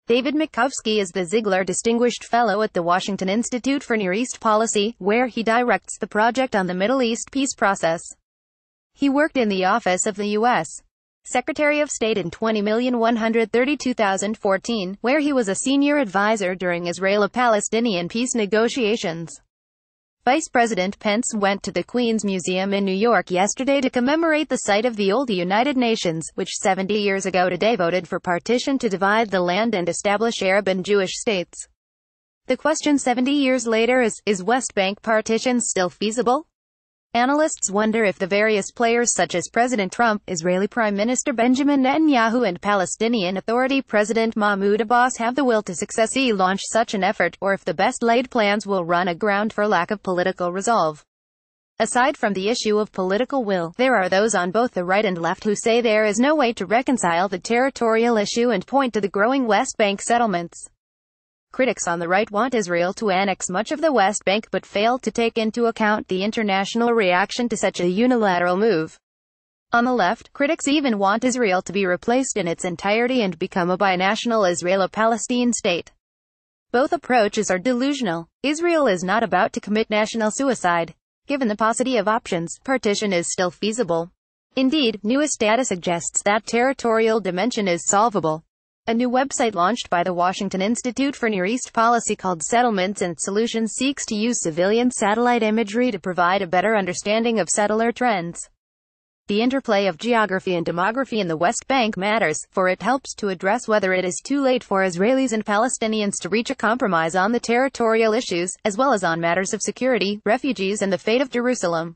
David Makovsky is the Ziegler Distinguished Fellow at the Washington Institute for Near East Policy, where he directs the Project on the Middle East Peace Process. He worked in the office of the U.S. Secretary of State in 20,132,014, where he was a senior advisor during Israeli-Palestinian peace negotiations. Vice President Pence went to the Queen's Museum in New York yesterday to commemorate the site of the old United Nations, which 70 years ago today voted for partition to divide the land and establish Arab and Jewish states. The question 70 years later is West Bank partition still feasible? Analysts wonder if the various players such as President Trump, Israeli Prime Minister Benjamin Netanyahu and Palestinian Authority President Mahmoud Abbas have the will to successfully launch such an effort, or if the best-laid plans will run aground for lack of political resolve. Aside from the issue of political will, there are those on both the right and left who say there is no way to reconcile the territorial issue and point to the growing West Bank settlements. Critics on the right want Israel to annex much of the West Bank but fail to take into account the international reaction to such a unilateral move. On the left, critics even want Israel to be replaced in its entirety and become a binational Israeli-Palestinian state. Both approaches are delusional. Israel is not about to commit national suicide. Given the paucity of options, partition is still feasible. Indeed, new esta suggests that territorial dimension is solvable. A new website launched by the Washington Institute for Near East Policy called Settlements and Solutions seeks to use civilian satellite imagery to provide a better understanding of settler trends. The interplay of geography and demography in the West Bank matters, for it helps to address whether it is too late for Israelis and Palestinians to reach a compromise on the territorial issues, as well as on matters of security, refugees and the fate of Jerusalem.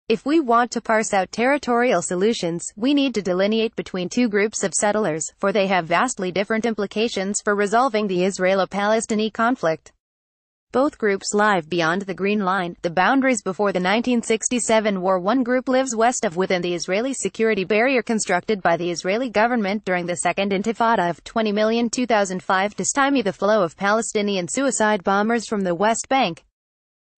If we want to parse out territorial solutions, we need to delineate between two groups of settlers, for they have vastly different implications for resolving the Israeli-Palestinian conflict. Both groups live beyond the Green Line, the boundaries before the 1967 war. One group lives west of within the Israeli security barrier constructed by the Israeli government during the Second Intifada of 2005 to stymie the flow of Palestinian suicide bombers from the West Bank.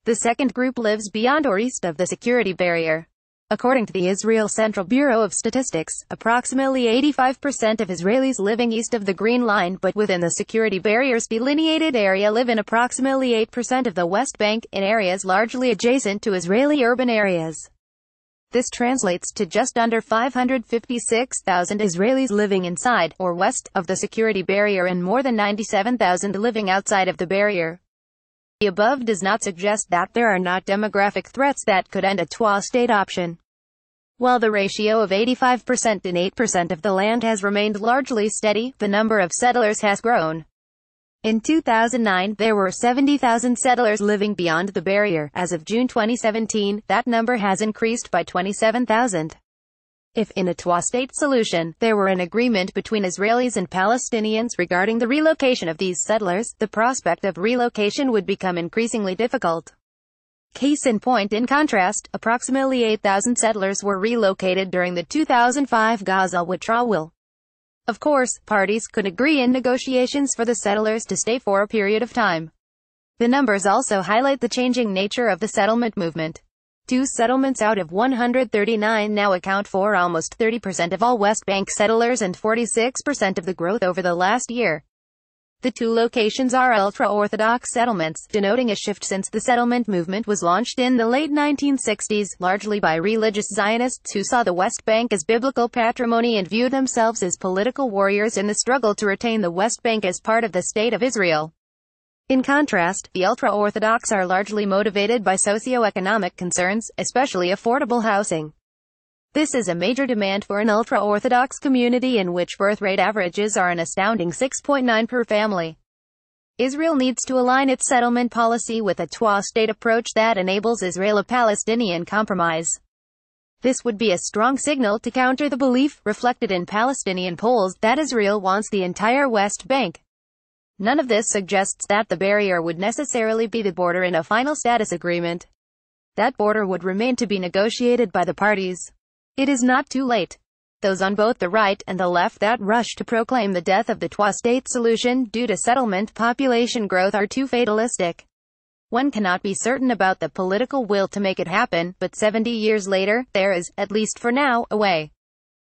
The second group lives beyond or east of the security barrier. According to the Israel Central Bureau of Statistics, approximately 85% of Israelis living east of the Green Line but within the security barrier's delineated area live in approximately 8% of the West Bank, in areas largely adjacent to Israeli urban areas. This translates to just under 556,000 Israelis living inside, or west, of the security barrier and more than 97,000 living outside of the barrier. The above does not suggest that there are not demographic threats that could end a two-state option. While the ratio of 85% and 8% of the land has remained largely steady, the number of settlers has grown. In 2009, there were 70,000 settlers living beyond the barrier. As of June 2017, that number has increased by 27,000. If, in a two-state solution, there were an agreement between Israelis and Palestinians regarding the relocation of these settlers, the prospect of relocation would become increasingly difficult. Case in point, in contrast, approximately 8,000 settlers were relocated during the 2005 Gaza withdrawal. Of course, parties could agree in negotiations for the settlers to stay for a period of time. The numbers also highlight the changing nature of the settlement movement. 2 settlements out of 139 now account for almost 30% of all West Bank settlers and 46% of the growth over the last year. The 2 locations are ultra-Orthodox settlements, denoting a shift since the settlement movement was launched in the late 1960s, largely by religious Zionists who saw the West Bank as biblical patrimony and viewed themselves as political warriors in the struggle to retain the West Bank as part of the State of Israel. In contrast, the ultra-Orthodox are largely motivated by socio-economic concerns, especially affordable housing. This is a major demand for an ultra-Orthodox community in which birth rate averages are an astounding 6.9 per family. Israel needs to align its settlement policy with a two-state approach that enables Israeli-Palestinian compromise. This would be a strong signal to counter the belief, reflected in Palestinian polls, that Israel wants the entire West Bank. None of this suggests that the barrier would necessarily be the border in a final status agreement. That border would remain to be negotiated by the parties. It is not too late. Those on both the right and the left that rush to proclaim the death of the two-state solution due to settlement population growth are too fatalistic. One cannot be certain about the political will to make it happen, but 70 years later, there is, at least for now, a way.